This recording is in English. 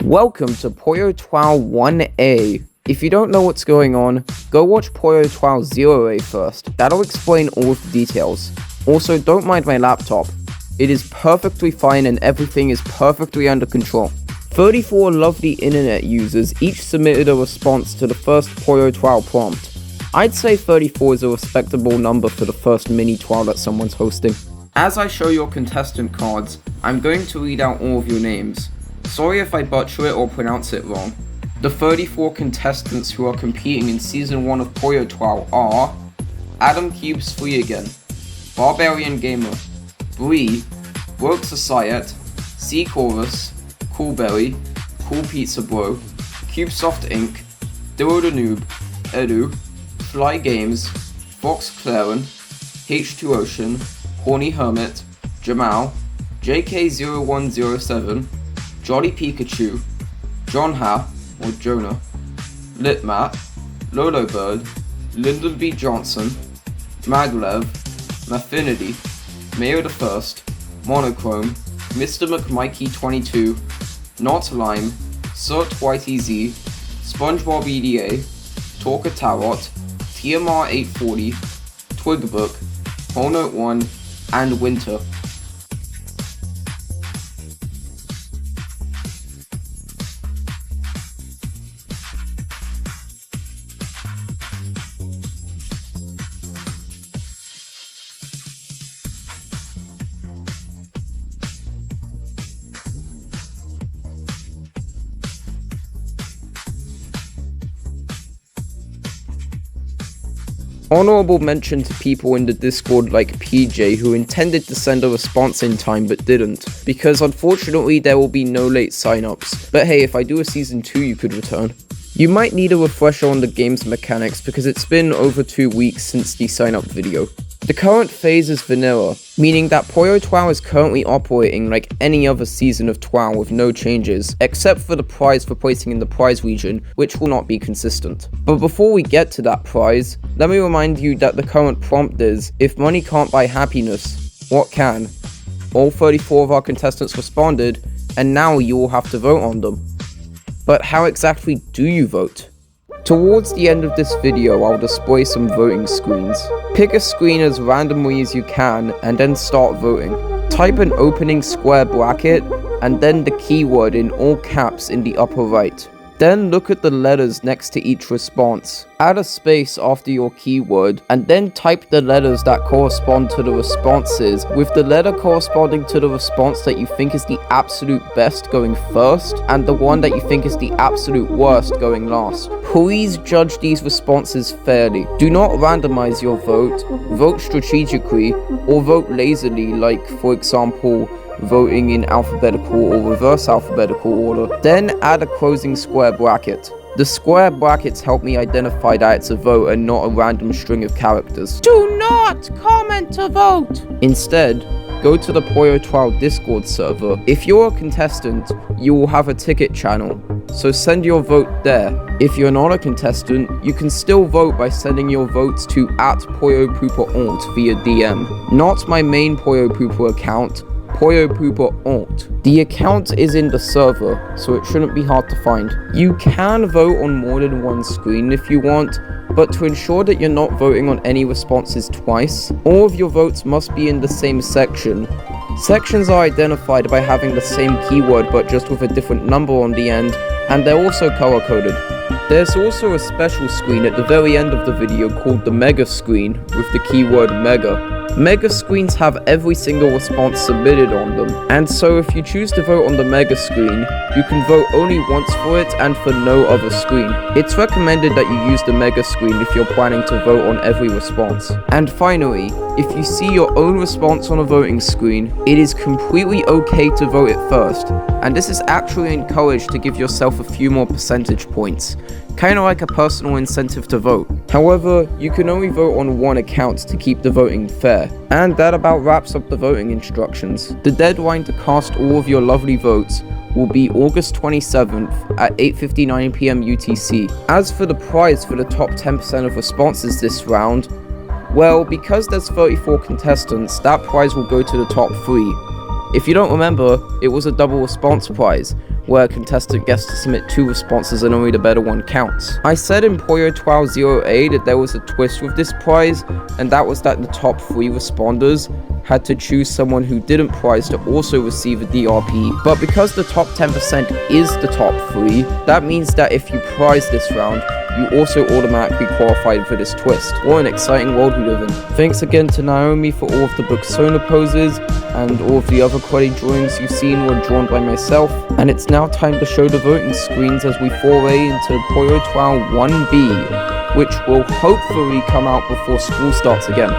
Welcome to PoyoTWOW 1A. If you don't know what's going on, go watch PoyoTWOW 0A first. That'll explain all of the details. Also, don't mind my laptop. It is perfectly fine and everything is perfectly under control. 34 lovely internet users each submitted a response to the first PoyoTWOW prompt. I'd say 34 is a respectable number for the first mini TWOW that someone's hosting. As I show your contestant cards, I'm going to read out all of your names. Sorry if I butcher it or pronounce it wrong. The 34 contestants who are competing in Season 1 of PoyoTWOW are Adam Cubes 3 again, Barbarian Gamer, Bree, Broke Society, C Chorus, Coolberry, Cool Pizza Bro, Cubesoft Inc., Duro the Noob, Edu, Fly Games, Fox Claren, H2 Ocean, Horny Hermit, Jamal, JK0107, Jolly Pikachu, John Ha, or Jonah, Litmat, Lolo Bird, Lyndon B. Johnson, Maglev, Maffinity, Mayo the First, Monochrome, Mr. McMikey22, Not Lime, Surt YTZ, SpongeBob EDA, Talker Tarot, TMR 840, Twigbook, Whole 1, and Winter. Honorable mention to people in the Discord like PJ who intended to send a response in time but didn't, because unfortunately there will be no late signups. But hey, if I do a Season 2 you could return. You might need a refresher on the game's mechanics because it's been over 2 weeks since the sign up video. The current phase is vanilla, meaning that PoyoTWOW is currently operating like any other season of TWOW with no changes, except for the prize for placing in the prize region, which will not be consistent. But before we get to that prize, let me remind you that the current prompt is, if money can't buy happiness, what can? All 34 of our contestants responded, and now you will have to vote on them. But how exactly do you vote? Towards the end of this video, I'll display some voting screens. Pick a screen as randomly as you can, and then start voting. Type an opening square bracket, and then the keyword in all caps in the upper right. Then look at the letters next to each response. Add a space after your keyword, and then type the letters that correspond to the responses, with the letter corresponding to the response that you think is the absolute best going first, and the one that you think is the absolute worst going last. Please judge these responses fairly. Do not randomize your vote, vote strategically, or vote lazily, like, for example, voting in alphabetical or reverse alphabetical order. Then add a closing square bracket. The square brackets help me identify that it's a vote and not a random string of characters. Do not comment to vote! Instead, go to the PoyoTWOW Discord server. If you're a contestant, you will have a ticket channel, so send your vote there. If you're not a contestant, you can still vote by sending your votes to @PoyoPooper via DM. Not my main PoyoPooper account, PoyoPooper Alt. The account is in the server, so it shouldn't be hard to find. You can vote on more than one screen if you want, but to ensure that you're not voting on any responses twice, all of your votes must be in the same section. Sections are identified by having the same keyword but just with a different number on the end, and they're also color coded. There's also a special screen at the very end of the video called the Mega Screen with the keyword Mega. Mega screens have every single response submitted on them, and so if you choose to vote on the Mega screen, you can vote only once for it and for no other screen. It's recommended that you use the Mega screen if you're planning to vote on every response. And finally, if you see your own response on a voting screen, it is completely okay to vote it first, and this is actually encouraged to give yourself a few more percentage points. Kinda like a personal incentive to vote. However, you can only vote on one account to keep the voting fair. And that about wraps up the voting instructions. The deadline to cast all of your lovely votes will be August 27th at 8:59 PM UTC. As for the prize for the top 10% of responses this round, well, because there's 34 contestants, that prize will go to the top 3. If you don't remember, it was a double response prize, where a contestant gets to submit 2 responses and only the better one counts. I said in PoyoTWOW 0A that there was a twist with this prize, and that was that the top 3 responders had to choose someone who didn't prize to also receive a DRP. But because the top 10% is the top 3, that means that if you prize this round, you also automatically qualified for this twist. What an exciting world we live in. Thanks again to Naomi for all of the Booksona poses, and all of the other quality drawings you've seen were drawn by myself. And it's now time to show the voting screens as we foray into PoyoTWOW 1B, which will hopefully come out before school starts again.